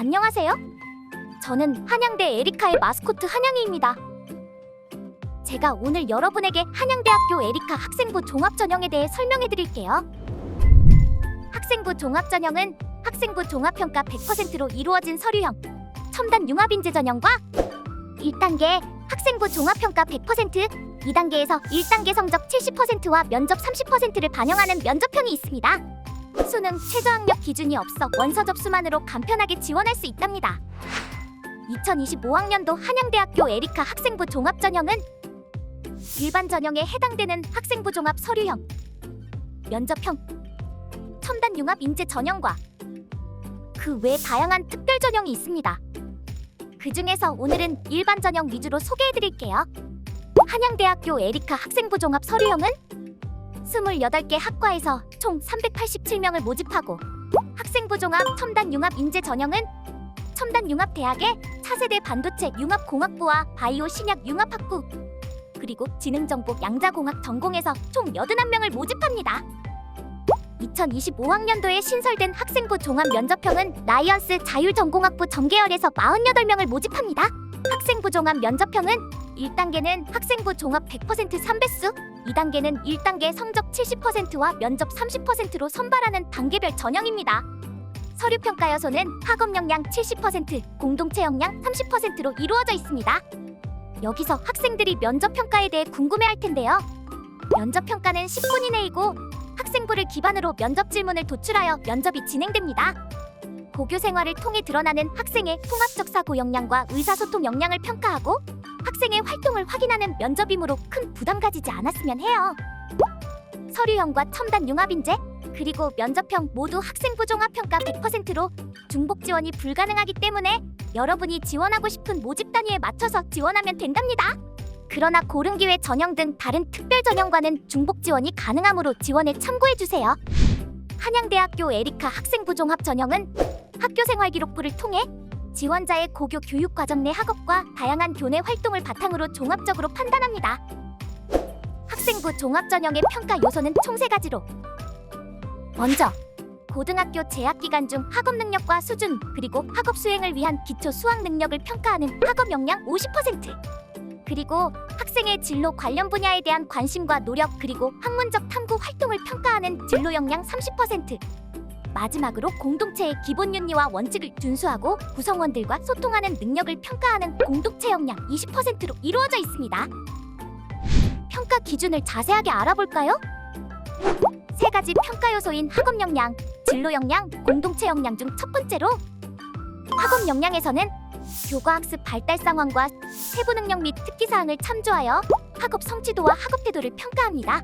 안녕하세요. 저는 한양대 에리카의 마스코트 한양이입니다. 제가 오늘 여러분에게 한양대학교 에리카 학생부 종합전형에 대해 설명해 드릴게요. 학생부 종합전형은 학생부 종합평가 100%로 이루어진 서류형 첨단 융합인재 전형과 1단계 학생부 종합평가 100%, 2단계에서 1단계 성적 70%와 면접 30%를 반영하는 면접형이 있습니다. 수능 최저학력 기준이 없어 원서 접수만으로 간편하게 지원할 수 있답니다. 2025학년도 한양대학교 에리카 학생부 종합전형은 일반 전형에 해당되는 학생부 종합 서류형, 면접형, 첨단 융합 인재 전형과 그 외 다양한 특별 전형이 있습니다. 그 중에서 오늘은 일반 전형 위주로 소개해드릴게요. 한양대학교 에리카 학생부 종합 서류형은 28개 학과에서 총 387명을 모집하고, 학생부 종합 첨단 융합 인재 전형은 첨단 융합 대학의 차세대 반도체 융합공학부와 바이오 신약 융합학부, 그리고 지능정보 양자공학 전공에서 총 81명을 모집합니다. 2025학년도에 신설된 학생부 종합 면접형은 라이언스 자율전공학부 전계열에서 48명을 모집합니다. 학생부 종합 면접형은 1단계는 학생부 종합 100% 3배수, 2단계는 1단계 성적 70%와 면접 30%로 선발하는 단계별 전형입니다. 서류평가 요소는 학업 역량 70%, 공동체 역량 30%로 이루어져 있습니다. 여기서 학생들이 면접평가에 대해 궁금해할 텐데요. 면접평가는 10분 이내이고 학생부를 기반으로 면접 질문을 도출하여 면접이 진행됩니다. 고교 생활을 통해 드러나는 학생의 통합적 사고 역량과 의사소통 역량을 평가하고 학생의 활동을 확인하는 면접이므로 큰 부담 가지지 않았으면 해요. 서류형과 첨단 융합인재, 그리고 면접형 모두 학생부 종합평가 100%로 중복 지원이 불가능하기 때문에 여러분이 지원하고 싶은 모집 단위에 맞춰서 지원하면 된답니다. 그러나 고른 기회 전형 등 다른 특별 전형과는 중복 지원이 가능하므로 지원에 참고해주세요. 한양대학교 에리카 학생부 종합 전형은 학교생활 기록부를 통해 지원자의 고교 교육 과정 내 학업과 다양한 교내 활동을 바탕으로 종합적으로 판단합니다. 학생부 종합 전형의 평가 요소는 총 3가지로, 먼저 고등학교 재학 기간 중 학업 능력과 수준, 그리고 학업 수행을 위한 기초 수학 능력을 평가하는 학업 역량 50%, 그리고 학생의 진로 관련 분야에 대한 관심과 노력, 그리고 학문적 탐구 활동을 평가하는 진로 역량 30%, 마지막으로 공동체의 기본 윤리와 원칙을 준수하고 구성원들과 소통하는 능력을 평가하는 공동체 역량 20%로 이루어져 있습니다. 평가 기준을 자세하게 알아볼까요? 3가지 평가 요소인 학업 역량, 진로 역량, 공동체 역량 중 첫 번째로 학업 역량에서는 교과학습 발달 상황과 세부 능력 및 특기사항을 참조하여 학업 성취도와 학업 태도를 평가합니다.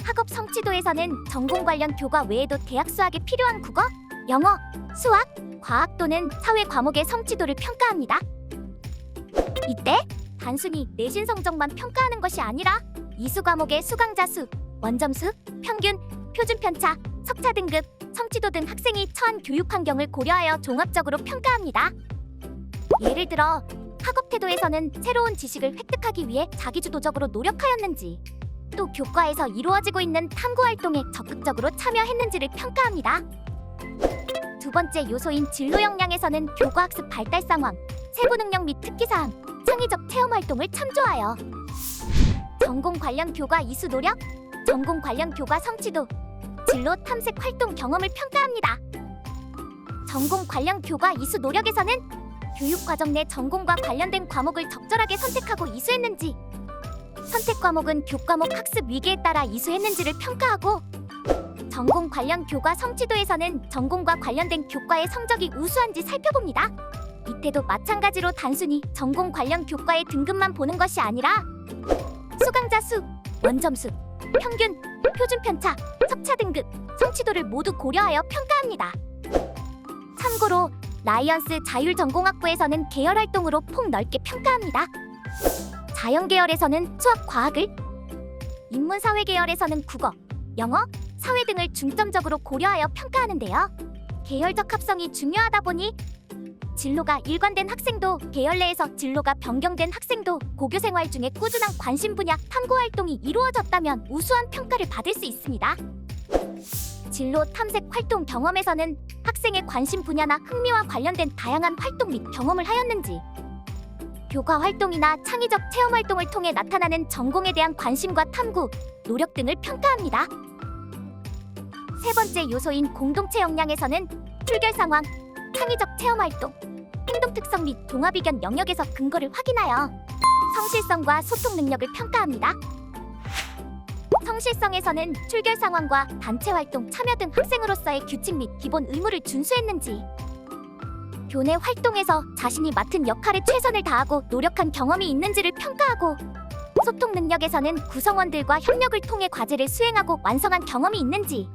학업 성취도에서는 전공 관련 교과 외에도 대학 수학에 필요한 국어, 영어, 수학, 과학 또는 사회 과목의 성취도를 평가합니다. 이때 단순히 내신 성적만 평가하는 것이 아니라 이수 과목의 수강자 수, 원점수, 평균, 표준 편차, 석차 등급, 성취도 등 학생이 처한 교육 환경을 고려하여 종합적으로 평가합니다. 예를 들어 학업 태도에서는 새로운 지식을 획득하기 위해 자기주도적으로 노력하였는지, 또 교과에서 이루어지고 있는 탐구 활동에 적극적으로 참여했는지를 평가합니다. 두 번째 요소인 진로 역량에서는 교과학습 발달 상황, 세부 능력 및 특기사항, 창의적 체험 활동을 참조하여 전공 관련 교과 이수 노력, 전공 관련 교과 성취도, 진로 탐색 활동 경험을 평가합니다. 전공 관련 교과 이수 노력에서는 교육 과정 내 전공과 관련된 과목을 적절하게 선택하고 이수했는지, 선택 과목은 교과목 학습 위계에 따라 이수했는지를 평가하고, 전공 관련 교과 성취도에서는 전공과 관련된 교과의 성적이 우수한지 살펴봅니다. 이때도 마찬가지로 단순히 전공 관련 교과의 등급만 보는 것이 아니라 수강자 수, 원점수, 평균, 표준 편차, 석차 등급, 성취도를 모두 고려하여 평가합니다. 참고로 라이언스 자율전공학부에서는 계열 활동으로 폭넓게 평가합니다. 자연계열에서는 수학, 과학을, 인문사회 계열에서는 국어, 영어, 사회 등을 중점적으로 고려하여 평가하는데요. 계열적 합성이 중요하다 보니 진로가 일관된 학생도, 계열 내에서 진로가 변경된 학생도 고교 생활 중에 꾸준한 관심 분야 탐구 활동이 이루어졌다면 우수한 평가를 받을 수 있습니다. 진로 탐색 활동 경험에서는 학생의 관심 분야나 흥미와 관련된 다양한 활동 및 경험을 하였는지, 교과 활동이나 창의적 체험 활동을 통해 나타나는 전공에 대한 관심과 탐구, 노력 등을 평가합니다. 세 번째 요소인 공동체 역량에서는 출결 상황, 창의적 체험 활동, 행동 특성 및 종합 의견 영역에서 근거를 확인하여 성실성과 소통 능력을 평가합니다. 성실성에서는 출결 상황과 단체 활동 참여 등 학생으로서의 규칙 및 기본 의무를 준수했는지, 교내 활동에서 자신이 맡은 역할에 최선을 다하고 노력한 경험이 있는지를 평가하고, 소통 능력에서는 구성원들과 협력을 통해 과제를 수행하고 완성한 경험이 있는지,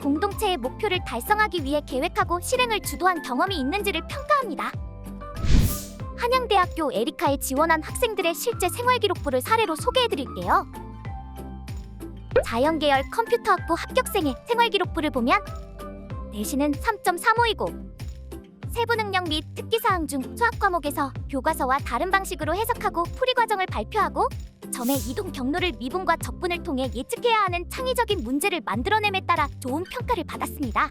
공동체의 목표를 달성하기 위해 계획하고 실행을 주도한 경험이 있는지를 평가합니다. 한양대학교 에리카에 지원한 학생들의 실제 생활기록부를 사례로 소개해드릴게요. 자연계열 컴퓨터학부 합격생의 생활기록부를 보면 내신은 3.35이고 세부능력 및 특기사항 중 수학 과목에서 교과서와 다른 방식으로 해석하고 풀이 과정을 발표하고 점의 이동 경로를 미분과 적분을 통해 예측해야 하는 창의적인 문제를 만들어냄에 따라 좋은 평가를 받았습니다.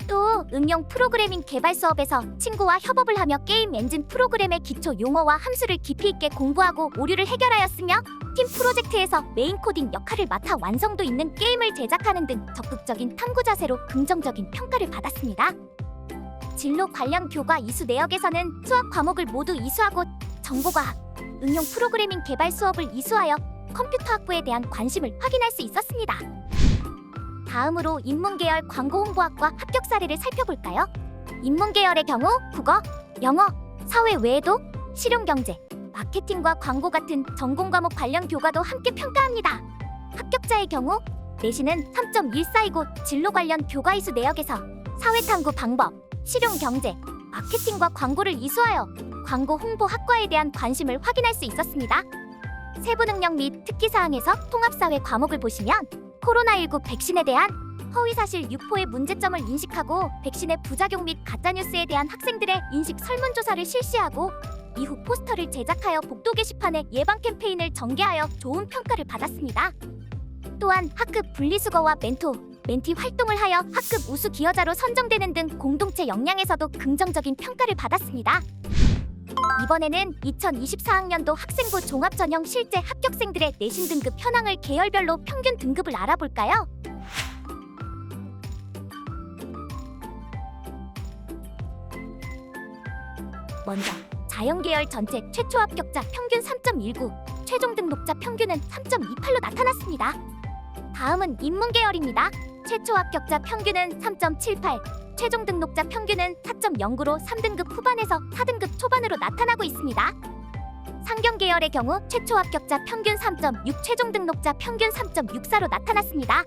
또 응용 프로그래밍 개발 수업에서 친구와 협업을 하며 게임 엔진 프로그램의 기초 용어와 함수를 깊이 있게 공부하고 오류를 해결하였으며 팀 프로젝트에서 메인 코딩 역할을 맡아 완성도 있는 게임을 제작하는 등 적극적인 탐구 자세로 긍정적인 평가를 받았습니다. 진로 관련 교과 이수 내역에서는 수학 과목을 모두 이수하고 정보과학, 응용 프로그래밍 개발 수업을 이수하여 컴퓨터 학부에 대한 관심을 확인할 수 있었습니다. 다음으로 인문계열 광고홍보학과 합격 사례를 살펴볼까요? 인문계열의 경우 국어, 영어, 사회 외에도 실용경제, 마케팅과 광고 같은 전공 과목 관련 교과도 함께 평가합니다. 합격자의 경우 내신은 3.14이고 진로 관련 교과 이수 내역에서 사회탐구 방법, 실용경제, 마케팅과 광고를 이수하여 광고 홍보 학과에 대한 관심을 확인할 수 있었습니다. 세부능력 및 특기사항에서 통합사회 과목을 보시면 코로나19 백신에 대한 허위사실 유포의 문제점을 인식하고 백신의 부작용 및 가짜뉴스에 대한 학생들의 인식 설문조사를 실시하고 이후 포스터를 제작하여 복도 게시판에 예방 캠페인을 전개하여 좋은 평가를 받았습니다. 또한 학급 분리수거와 멘티 활동을 하여 학급 우수 기여자로 선정되는 등 공동체 역량에서도 긍정적인 평가를 받았습니다. 이번에는 2024학년도 학생부 종합전형 실제 합격생들의 내신 등급 현황을 계열별로 평균 등급을 알아볼까요? 먼저 자연계열 전체 최초 합격자 평균 3.19, 최종 등록자 평균은 3.28로 나타났습니다. 다음은 인문계열입니다. 최초 합격자 평균은 3.78, 최종 등록자 평균은 4.09로 3등급 후반에서 4등급 초반으로 나타나고 있습니다. 상경계열의 경우 최초 합격자 평균 3.6, 최종 등록자 평균 3.64로 나타났습니다.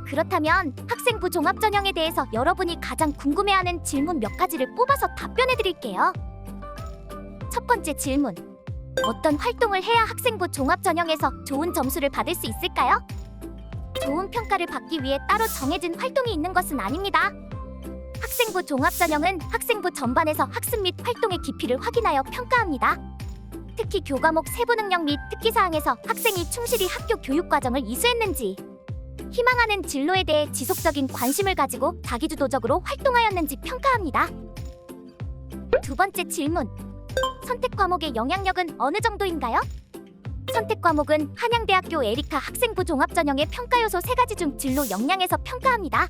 그렇다면 학생부 종합전형에 대해서 여러분이 가장 궁금해하는 질문 몇 가지를 뽑아서 답변해드릴게요. 첫 번째 질문, 어떤 활동을 해야 학생부 종합전형에서 좋은 점수를 받을 수 있을까요? 좋은 평가를 받기 위해 따로 정해진 활동이 있는 것은 아닙니다. 학생부 종합전형은 학생부 전반에서 학습 및 활동의 깊이를 확인하여 평가합니다. 특히 교과목 세부능력 및 특기사항에서 학생이 충실히 학교 교육과정을 이수했는지, 희망하는 진로에 대해 지속적인 관심을 가지고 자기주도적으로 활동하였는지 평가합니다. 두 번째 질문, 선택 과목의 영향력은 어느 정도인가요? 선택 과목은 한양대학교 에리카 학생부 종합전형의 평가 요소 3가지 중 진로 역량에서 평가합니다.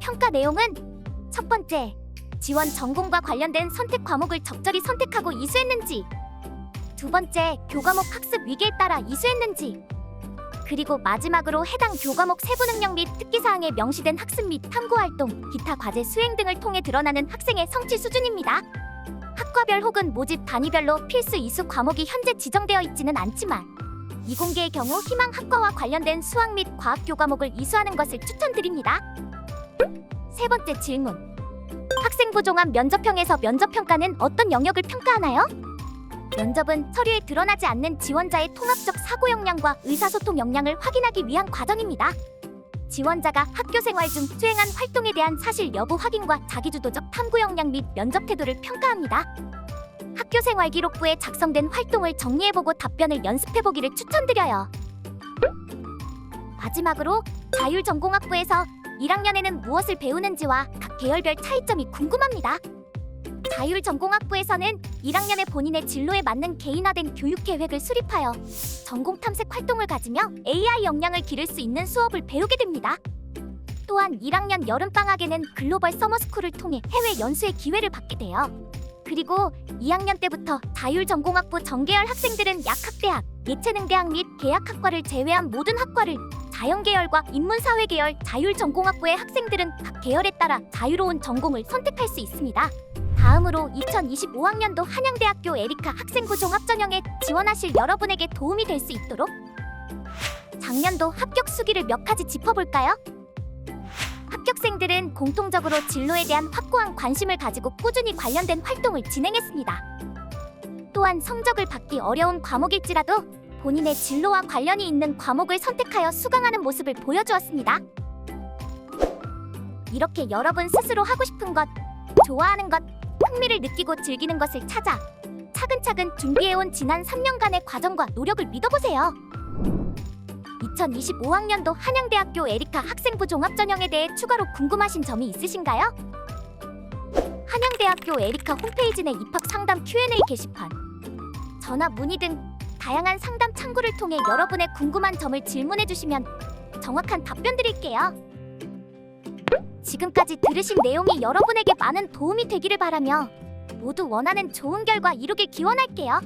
평가 내용은 첫 번째, 지원 전공과 관련된 선택 과목을 적절히 선택하고 이수했는지, 두 번째, 교과목 학습 위계에 따라 이수했는지, 그리고 마지막으로 해당 교과목 세부능력 및 특기사항에 명시된 학습 및 탐구활동, 기타 과제 수행 등을 통해 드러나는 학생의 성취 수준입니다. 학과별 혹은 모집 단위별로 필수 이수 과목이 현재 지정되어 있지는 않지만 이공계의 경우 희망 학과와 관련된 수학 및 과학 교과목을 이수하는 것을 추천드립니다. 세 번째 질문, 학생부 종합 면접형에서 면접평가는 어떤 영역을 평가하나요? 면접은 서류에 드러나지 않는 지원자의 통합적 사고 역량과 의사소통 역량을 확인하기 위한 과정입니다. 지원자가 학교 생활 중 수행한 활동에 대한 사실 여부 확인과 자기주도적 탐구 역량 및 면접 태도를 평가합니다. 학교 생활 기록부에 작성된 활동을 정리해보고 답변을 연습해보기를 추천드려요. 마지막으로 자율전공학부에서 1학년에는 무엇을 배우는지와 각 계열별 차이점이 궁금합니다. 자율전공학부에서는 1학년에 본인의 진로에 맞는 개인화된 교육 계획을 수립하여 전공 탐색 활동을 가지며 AI 역량을 기를 수 있는 수업을 배우게 됩니다. 또한 1학년 여름방학에는 글로벌 서머스쿨을 통해 해외 연수의 기회를 받게 돼요. 그리고 2학년 때부터 자율전공학부 전계열 학생들은 약학대학, 예체능대학 및 계약학과를 제외한 모든 학과를, 자연계열과 인문사회계열 자율전공학부의 학생들은 각 계열에 따라 자유로운 전공을 선택할 수 있습니다. 다음으로 2025학년도 한양대학교 에리카 학생부 종합전형에 지원하실 여러분에게 도움이 될 수 있도록 작년도 합격 수기를 몇 가지 짚어볼까요? 합격생들은 공통적으로 진로에 대한 확고한 관심을 가지고 꾸준히 관련된 활동을 진행했습니다. 또한 성적을 받기 어려운 과목일지라도 본인의 진로와 관련이 있는 과목을 선택하여 수강하는 모습을 보여주었습니다. 이렇게 여러분 스스로 하고 싶은 것, 좋아하는 것, 흥미를 느끼고 즐기는 것을 찾아 차근차근 준비해온 지난 3년간의 과정과 노력을 믿어보세요. 2025학년도 한양대학교 에리카 학생부 종합전형에 대해 추가로 궁금하신 점이 있으신가요? 한양대학교 에리카 홈페이지 내 입학 상담 Q&A 게시판, 전화 문의 등 다양한 상담 창구를 통해 여러분의 궁금한 점을 질문해 주시면 정확한 답변 드릴게요. 지금까지 들으신 내용이 여러분에게 많은 도움이 되기를 바라며 모두 원하는 좋은 결과 이루길 기원할게요.